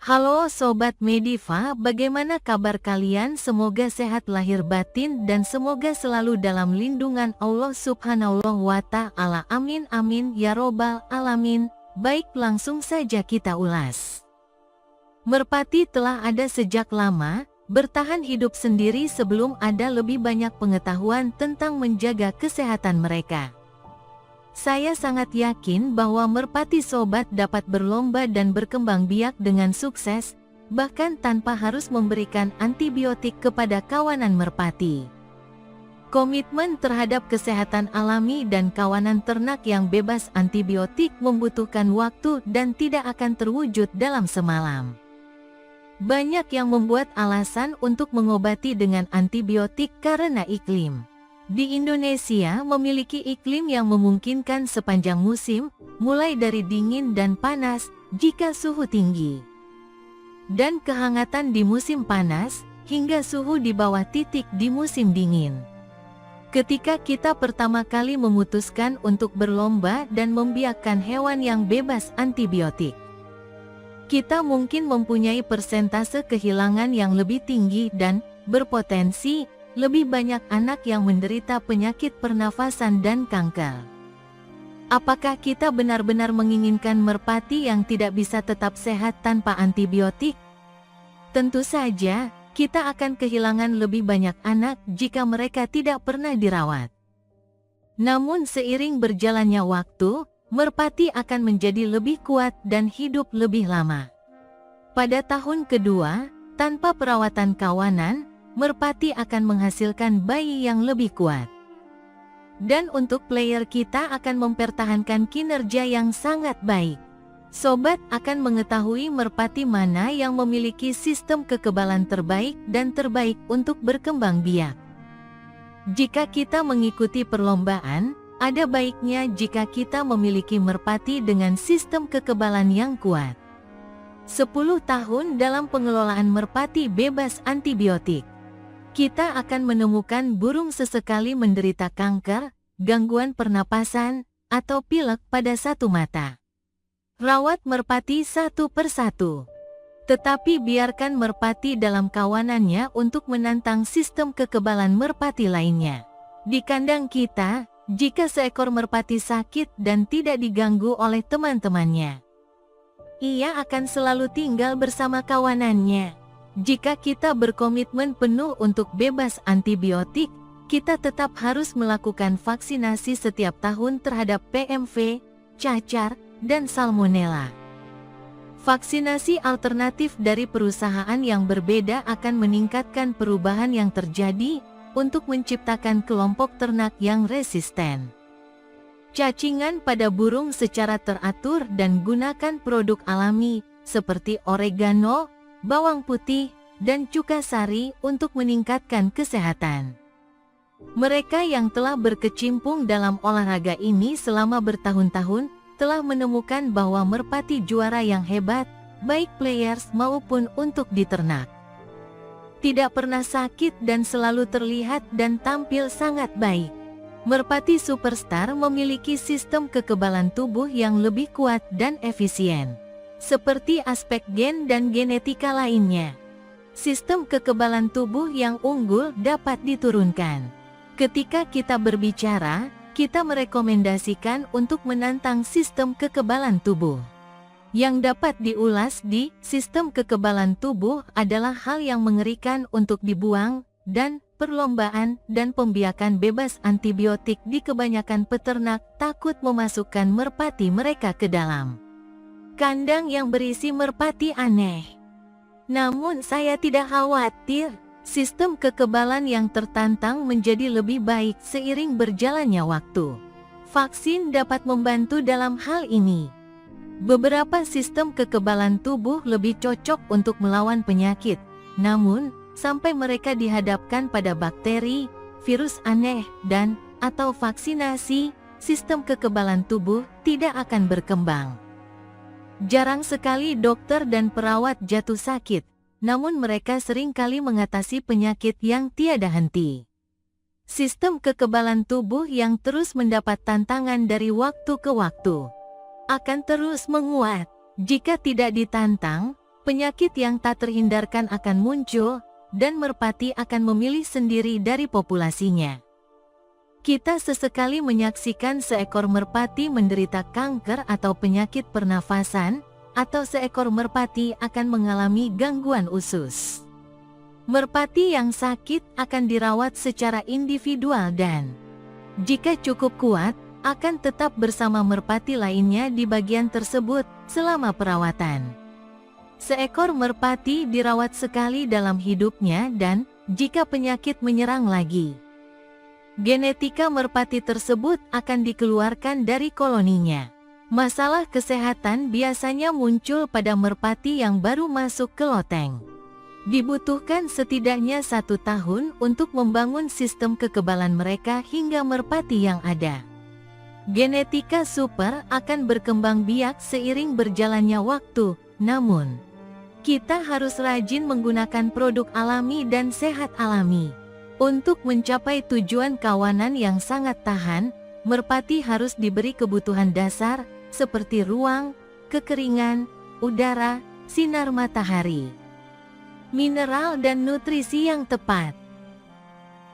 Halo Sobat Mediva, bagaimana kabar kalian? Semoga sehat lahir batin dan semoga selalu dalam lindungan Allah Subhanahu wa Ta'ala. Amin amin ya robbal alamin. Baik, langsung saja kita ulas. Merpati telah ada sejak lama, bertahan hidup sendiri sebelum ada lebih banyak pengetahuan tentang menjaga kesehatan mereka. Saya sangat yakin bahwa merpati sobat dapat berlomba dan berkembang biak dengan sukses, bahkan tanpa harus memberikan antibiotik kepada kawanan merpati. Komitmen terhadap kesehatan alami dan kawanan ternak yang bebas antibiotik membutuhkan waktu dan tidak akan terwujud dalam semalam. Banyak yang membuat alasan untuk mengobati dengan antibiotik karena iklim. Di Indonesia memiliki iklim yang memungkinkan sepanjang musim, mulai dari dingin dan panas jika suhu tinggi, dan kehangatan di musim panas, hingga suhu di bawah titik di musim dingin. Ketika kita pertama kali memutuskan untuk berlomba dan membiakkan hewan yang bebas antibiotik, kita mungkin mempunyai persentase kehilangan yang lebih tinggi dan berpotensi lebih banyak anak yang menderita penyakit pernafasan dan kanker. Apakah kita benar-benar menginginkan merpati yang tidak bisa tetap sehat tanpa antibiotik? Tentu saja, kita akan kehilangan lebih banyak anak jika mereka tidak pernah dirawat. Namun seiring berjalannya waktu, merpati akan menjadi lebih kuat dan hidup lebih lama. Pada tahun kedua, tanpa perawatan kawanan, merpati akan menghasilkan bayi yang lebih kuat. Dan untuk player kita akan mempertahankan kinerja yang sangat baik. Sobat akan mengetahui merpati mana yang memiliki sistem kekebalan terbaik dan terbaik untuk berkembang biak. Jika kita mengikuti perlombaan, ada baiknya jika kita memiliki merpati dengan sistem kekebalan yang kuat. 10 tahun dalam pengelolaan merpati bebas antibiotik. Kita akan menemukan burung sesekali menderita kanker, gangguan pernapasan, atau pilek pada satu mata. Rawat merpati satu persatu. Tetapi biarkan merpati dalam kawanannya untuk menantang sistem kekebalan merpati lainnya. Di kandang kita, jika seekor merpati sakit dan tidak diganggu oleh teman-temannya, ia akan selalu tinggal bersama kawanannya. Jika kita berkomitmen penuh untuk bebas antibiotik, kita tetap harus melakukan vaksinasi setiap tahun terhadap PMV, cacar, dan salmonella. Vaksinasi alternatif dari perusahaan yang berbeda akan meningkatkan perubahan yang terjadi untuk menciptakan kelompok ternak yang resisten. Cacingan pada burung secara teratur dan gunakan produk alami seperti oregano, bawang putih, dan cuka sari untuk meningkatkan kesehatan. Mereka yang telah berkecimpung dalam olahraga ini selama bertahun-tahun telah menemukan bahwa merpati juara yang hebat, baik players maupun untuk diternak. Tidak pernah sakit dan selalu terlihat dan tampil sangat baik. Merpati superstar memiliki sistem kekebalan tubuh yang lebih kuat dan efisien. Seperti aspek gen dan genetika lainnya, sistem kekebalan tubuh yang unggul dapat diturunkan. Ketika kita berbicara, kita merekomendasikan untuk menantang sistem kekebalan tubuh. Yang dapat diulas di sistem kekebalan tubuh adalah hal yang mengerikan untuk dibuang, dan perlombaan dan pembiakan bebas antibiotik di kebanyakan peternak takut memasukkan merpati mereka ke dalam kandang yang berisi merpati aneh. Namun saya tidak khawatir, sistem kekebalan yang tertantang menjadi lebih baik seiring berjalannya waktu. Vaksin dapat membantu dalam hal ini. Beberapa sistem kekebalan tubuh lebih cocok untuk melawan penyakit, namun, sampai mereka dihadapkan pada bakteri, virus aneh, atau vaksinasi, sistem kekebalan tubuh tidak akan berkembang. Jarang sekali dokter dan perawat jatuh sakit, namun mereka sering kali mengatasi penyakit yang tiada henti. Sistem kekebalan tubuh yang terus mendapat tantangan dari waktu ke waktu akan terus menguat. Jika tidak ditantang, penyakit yang tak terhindarkan akan muncul, dan merpati akan memilih sendiri dari populasinya. Kita sesekali menyaksikan seekor merpati menderita kanker atau penyakit pernafasan, atau seekor merpati akan mengalami gangguan usus. Merpati yang sakit akan dirawat secara individual dan, jika cukup kuat, akan tetap bersama merpati lainnya di bagian tersebut selama perawatan. Seekor merpati dirawat sekali dalam hidupnya dan, jika penyakit menyerang lagi, genetika merpati tersebut akan dikeluarkan dari koloninya. Masalah kesehatan biasanya muncul pada merpati yang baru masuk ke loteng. Dibutuhkan setidaknya 1 tahun untuk membangun sistem kekebalan mereka hingga merpati yang ada. Genetika super akan berkembang biak seiring berjalannya waktu, namun kita harus rajin menggunakan produk alami dan sehat alami. Untuk mencapai tujuan kawanan yang sangat tahan, merpati harus diberi kebutuhan dasar seperti ruang, kekeringan, udara, sinar matahari, mineral dan nutrisi yang tepat.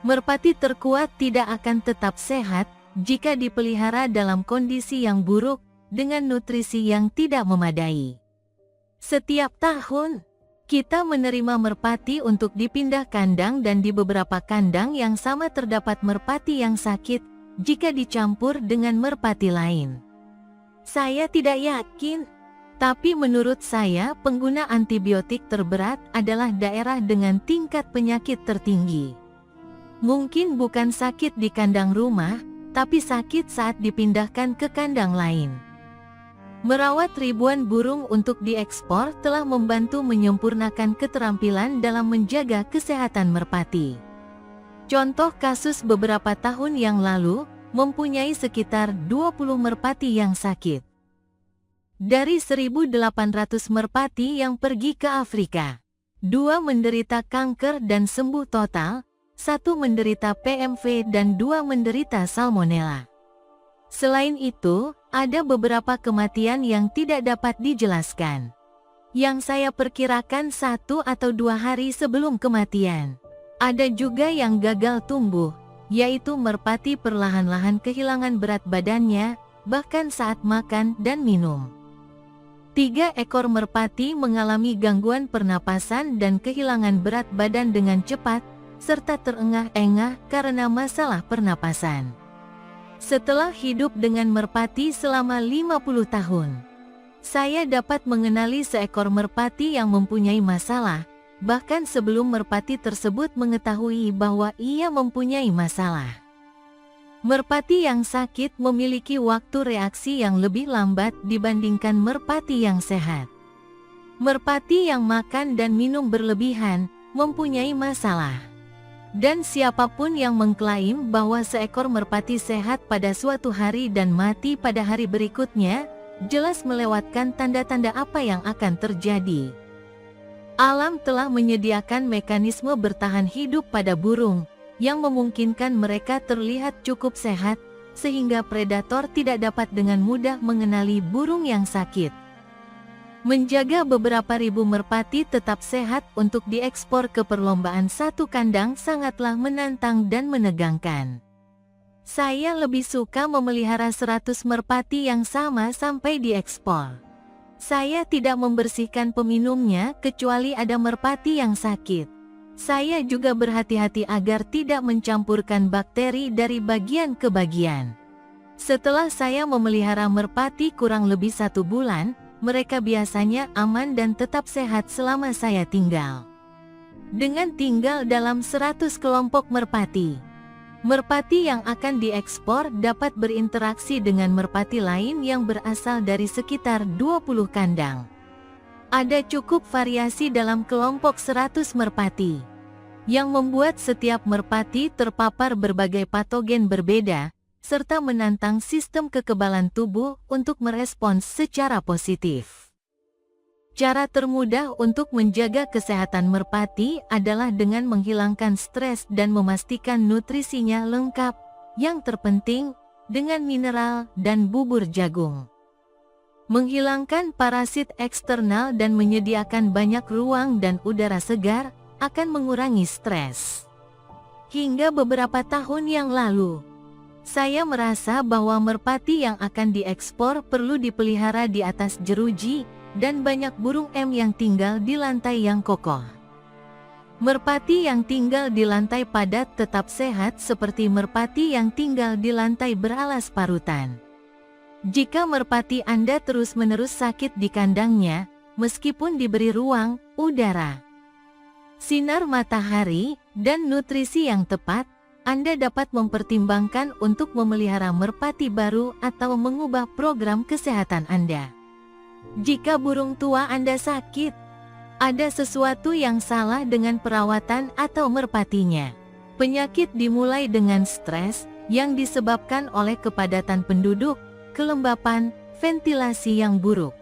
Merpati terkuat tidak akan tetap sehat jika dipelihara dalam kondisi yang buruk dengan nutrisi yang tidak memadai. Setiap tahun, kita menerima merpati untuk dipindah kandang dan di beberapa kandang yang sama terdapat merpati yang sakit jika dicampur dengan merpati lain. Saya tidak yakin, tapi menurut saya pengguna antibiotik terberat adalah daerah dengan tingkat penyakit tertinggi. Mungkin bukan sakit di kandang rumah, tapi sakit saat dipindahkan ke kandang lain. Merawat ribuan burung untuk diekspor telah membantu menyempurnakan keterampilan dalam menjaga kesehatan merpati. Contoh kasus beberapa tahun yang lalu, mempunyai sekitar 20 merpati yang sakit. Dari 1.800 merpati yang pergi ke Afrika, 2 menderita kanker dan sembuh total, 1 menderita PMV dan 2 menderita salmonella. Selain itu, ada beberapa kematian yang tidak dapat dijelaskan, yang saya perkirakan 1 atau 2 hari sebelum kematian. Ada juga yang gagal tumbuh, yaitu merpati perlahan-lahan kehilangan berat badannya, bahkan saat makan dan minum. 3 ekor merpati mengalami gangguan pernapasan dan kehilangan berat badan dengan cepat, serta terengah-engah karena masalah pernapasan. Setelah hidup dengan merpati selama 50 tahun, saya dapat mengenali seekor merpati yang mempunyai masalah, bahkan sebelum merpati tersebut mengetahui bahwa ia mempunyai masalah. Merpati yang sakit memiliki waktu reaksi yang lebih lambat dibandingkan merpati yang sehat. Merpati yang makan dan minum berlebihan mempunyai masalah. Dan siapapun yang mengklaim bahwa seekor merpati sehat pada suatu hari dan mati pada hari berikutnya, jelas melewatkan tanda-tanda apa yang akan terjadi. Alam telah menyediakan mekanisme bertahan hidup pada burung, yang memungkinkan mereka terlihat cukup sehat, sehingga predator tidak dapat dengan mudah mengenali burung yang sakit. Menjaga beberapa ribu merpati tetap sehat untuk diekspor ke perlombaan satu kandang sangatlah menantang dan menegangkan. Saya lebih suka memelihara 100 merpati yang sama sampai diekspor. Saya tidak membersihkan peminumnya kecuali ada merpati yang sakit. Saya juga berhati-hati agar tidak mencampurkan bakteri dari bagian ke bagian. Setelah saya memelihara merpati kurang lebih 1 bulan, mereka biasanya aman dan tetap sehat selama saya tinggal. Dengan tinggal dalam 100 kelompok merpati, merpati yang akan diekspor dapat berinteraksi dengan merpati lain yang berasal dari sekitar 20 kandang. Ada cukup variasi dalam kelompok 100 merpati, yang membuat setiap merpati terpapar berbagai patogen berbeda, serta menantang sistem kekebalan tubuh untuk merespons secara positif. Cara termudah untuk menjaga kesehatan merpati adalah dengan menghilangkan stres dan memastikan nutrisinya lengkap, yang terpenting, dengan mineral dan bubur jagung. menghilangkan parasit eksternal dan menyediakan banyak ruang dan udara segar, akan mengurangi stres. Hingga beberapa tahun yang lalu, saya merasa bahwa merpati yang akan diekspor perlu dipelihara di atas jeruji, dan banyak burung yang tinggal di lantai yang kokoh. Merpati yang tinggal di lantai padat tetap sehat seperti merpati yang tinggal di lantai beralas parutan. Jika merpati Anda terus-menerus sakit di kandangnya, meskipun diberi ruang, udara, sinar matahari, dan nutrisi yang tepat, Anda dapat mempertimbangkan untuk memelihara merpati baru atau mengubah program kesehatan Anda. Jika burung tua Anda sakit, ada sesuatu yang salah dengan perawatan atau merpatinya. Penyakit dimulai dengan stres yang disebabkan oleh kepadatan penduduk, kelembapan, ventilasi yang buruk,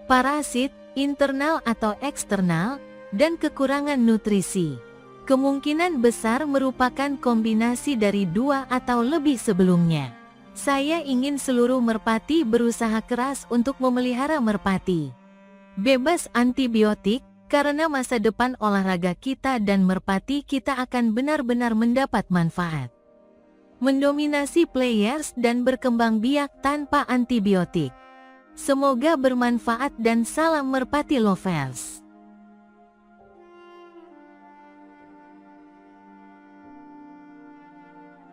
parasit, internal atau eksternal, dan kekurangan nutrisi. Kemungkinan besar merupakan kombinasi dari dua atau lebih sebelumnya. Saya ingin seluruh merpati berusaha keras untuk memelihara merpati bebas antibiotik, karena masa depan olahraga kita dan merpati kita akan benar-benar mendapat manfaat. Mendominasi players dan berkembang biak tanpa antibiotik. Semoga bermanfaat dan salam merpati lovers.